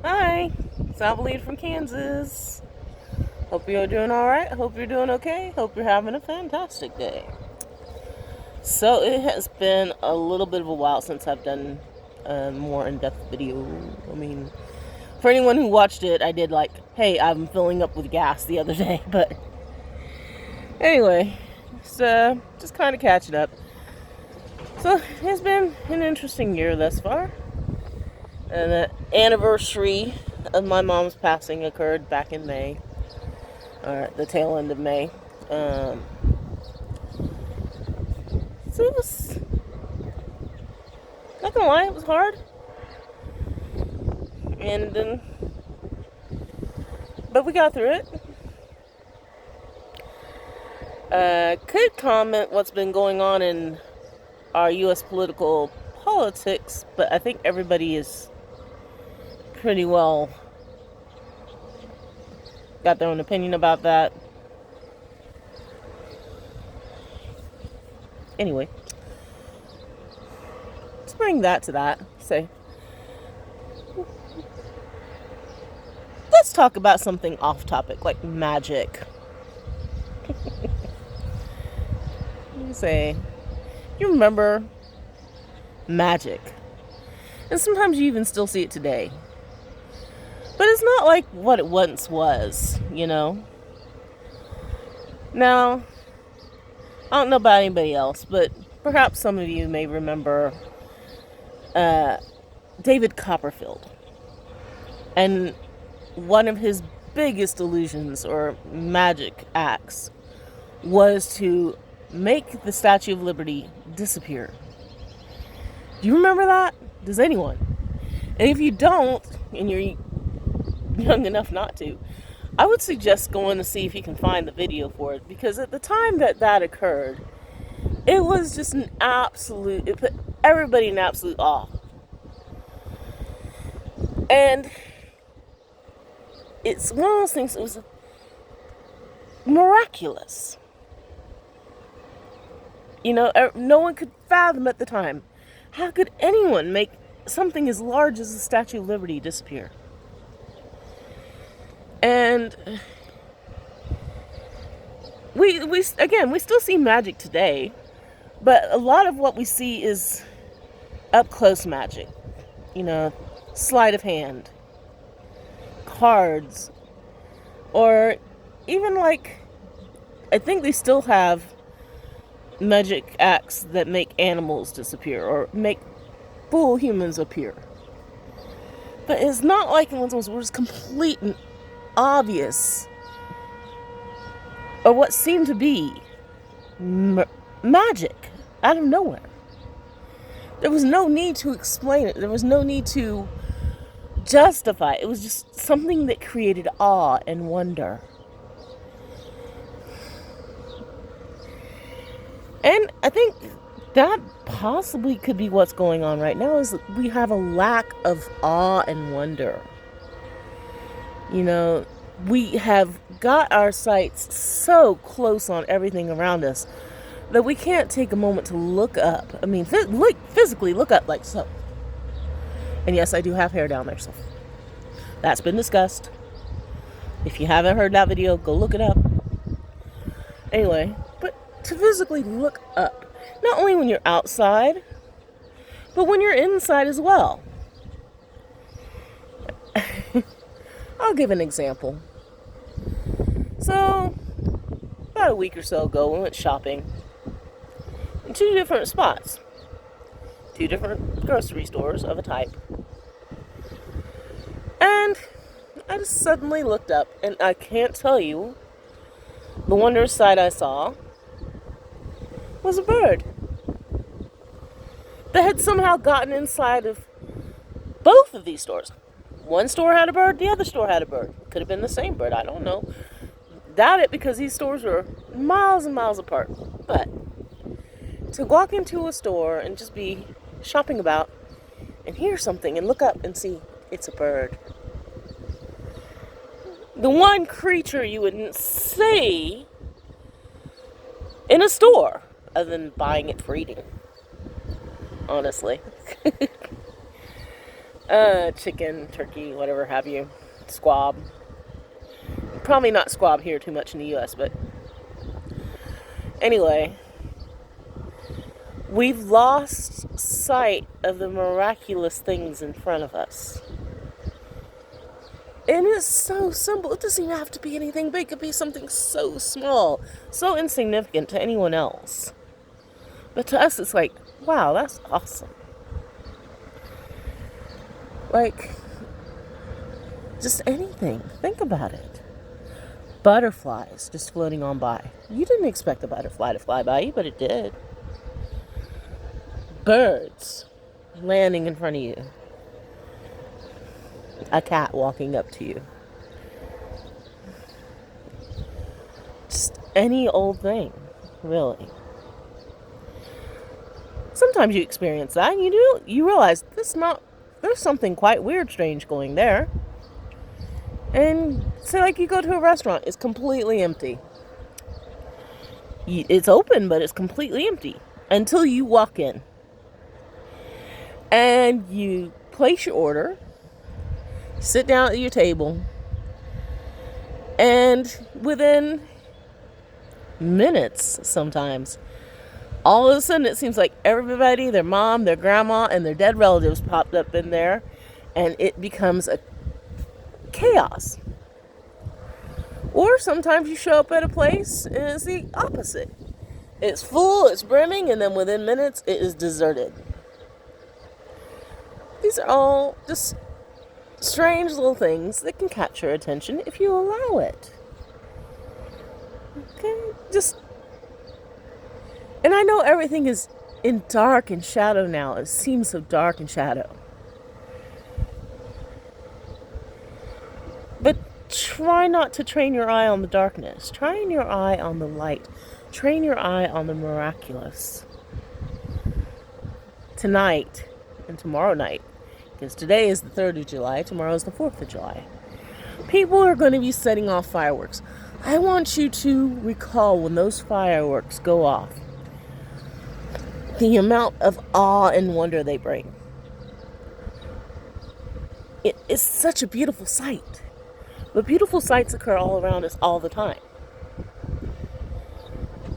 Hi, it's Abilene from Kansas. Hope you're doing alright. Hope you're doing okay. Hope you're having a fantastic day. So, it has been a little bit of a while since I've done a more in depth video. I mean, for anyone who watched it, I did hey, I'm filling up with gas the other day. But anyway, so just kind of catching up. So, it's been an interesting year thus far. And the anniversary of my mom's passing occurred back in May, or at the tail end of May. So it was, not gonna lie, it was hard. And but we got through it. Could comment what's been going on in our U.S. politics, but I think everybody is pretty well got their own opinion about that. Anyway, let's bring that to that. Say, let's talk about something off topic, like magic. Say, you remember magic? And sometimes you even still see it today. But it's not like what it once was, you know? Now, I don't know about anybody else, but perhaps some of you may remember David Copperfield. And one of his biggest illusions or magic acts was to make the Statue of Liberty disappear. Do you remember that? Does anyone? And if you don't, and you're young enough not to, I would suggest going to see if you can find the video for it, because at the time that occurred, it was just it put everybody in absolute awe. And it's one of those things, it was miraculous. You know, no one could fathom at the time. How could anyone make something as large as the Statue of Liberty disappear? And we still see magic today, but a lot of what we see is up close magic. You know, sleight of hand, cards, or even I think they still have magic acts that make animals disappear or make full humans appear. But it's not like in ones where it's complete and obvious, or what seemed to be magic out of nowhere. There was no need to explain it. There was no need to justify it. It was just something that created awe and wonder. And I think that possibly could be what's going on right now, is that we have a lack of awe and wonder. You know, we have got our sights so close on everything around us that we can't take a moment to look up. I mean, physically look up like so. And yes, I do have hair down there, so that's been discussed. If you haven't heard that video, go look it up. Anyway, but to physically look up, not only when you're outside, but when you're inside as well. I'll give an example. So, about a week or so ago, we went shopping in two different spots. Two different grocery stores of a type. And I just suddenly looked up, and I can't tell you, the wondrous sight I saw was a bird that had somehow gotten inside of both of these stores. One store had a bird, the other store had a bird. Could have been the same bird, I don't know. Doubt it, because these stores were miles and miles apart. But to walk into a store and just be shopping about and hear something and look up and see it's a bird. The one creature you wouldn't see in a store other than buying it for eating. Honestly. Chicken, turkey, whatever have you. Squab. Probably not squab here too much in the US, but anyway, we've lost sight of the miraculous things in front of us. And it's so simple. It doesn't even have to be anything big. It could be something so small, so insignificant to anyone else. But to us, it's like, wow, that's awesome. Like, just anything. Think about it. Butterflies just floating on by. You didn't expect a butterfly to fly by you, but it did. Birds landing in front of you. A cat walking up to you. Just any old thing, really. Sometimes you experience that and you realize there's something quite weird, strange going there. And say like you go to a restaurant, it's completely empty. It's open, but it's completely empty until you walk in. And you place your order, sit down at your table, and within minutes sometimes, all of a sudden it seems like everybody, their mom, their grandma, and their dead relatives popped up in there, and it becomes a chaos. Or sometimes you show up at a place and it's the opposite. It's full, it's brimming, and then within minutes it is deserted. These are all just strange little things that can catch your attention if you allow it. Okay? And I know everything is in dark and shadow now. It seems so dark and shadow. But try not to train your eye on the darkness. Train your eye on the light. Train your eye on the miraculous. Tonight and tomorrow night, because today is the 3rd of July, tomorrow is the 4th of July. People are going to be setting off fireworks. I want you to recall when those fireworks go off, the amount of awe and wonder they bring. It is such a beautiful sight. But beautiful sights occur all around us all the time.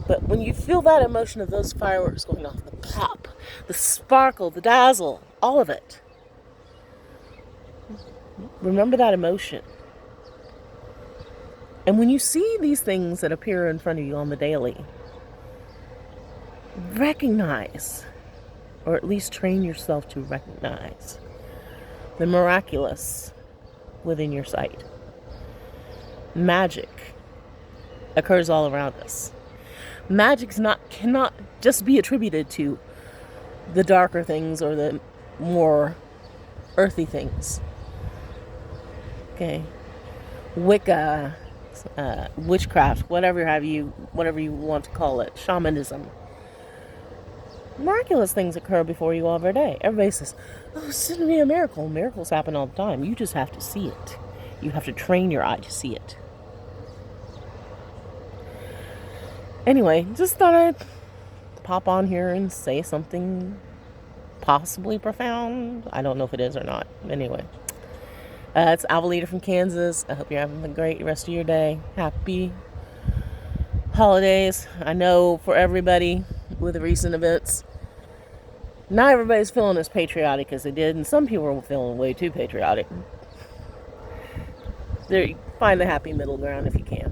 But when you feel that emotion of those fireworks going off, the pop, the sparkle, the dazzle, all of it, remember that emotion. And when you see these things that appear in front of you on the daily, recognize, or at least train yourself to recognize, the miraculous within your sight. Magic occurs all around us. Magic cannot just be attributed to the darker things or the more earthy things. Okay, Wicca, witchcraft, whatever you want to call it, shamanism. Miraculous things occur before you every day. Everybody says, "Oh, it's going to be a miracle." Miracles happen all the time. You just have to see it. You have to train your eye to see it. Anyway, just thought I'd pop on here and say something possibly profound. I don't know if it is or not. Anyway, it's Avalita from Kansas. I hope you're having a great rest of your day. Happy holidays. I know for everybody with the recent events, not everybody's feeling as patriotic as they did, and some people are feeling way too patriotic. Find the happy middle ground if you can.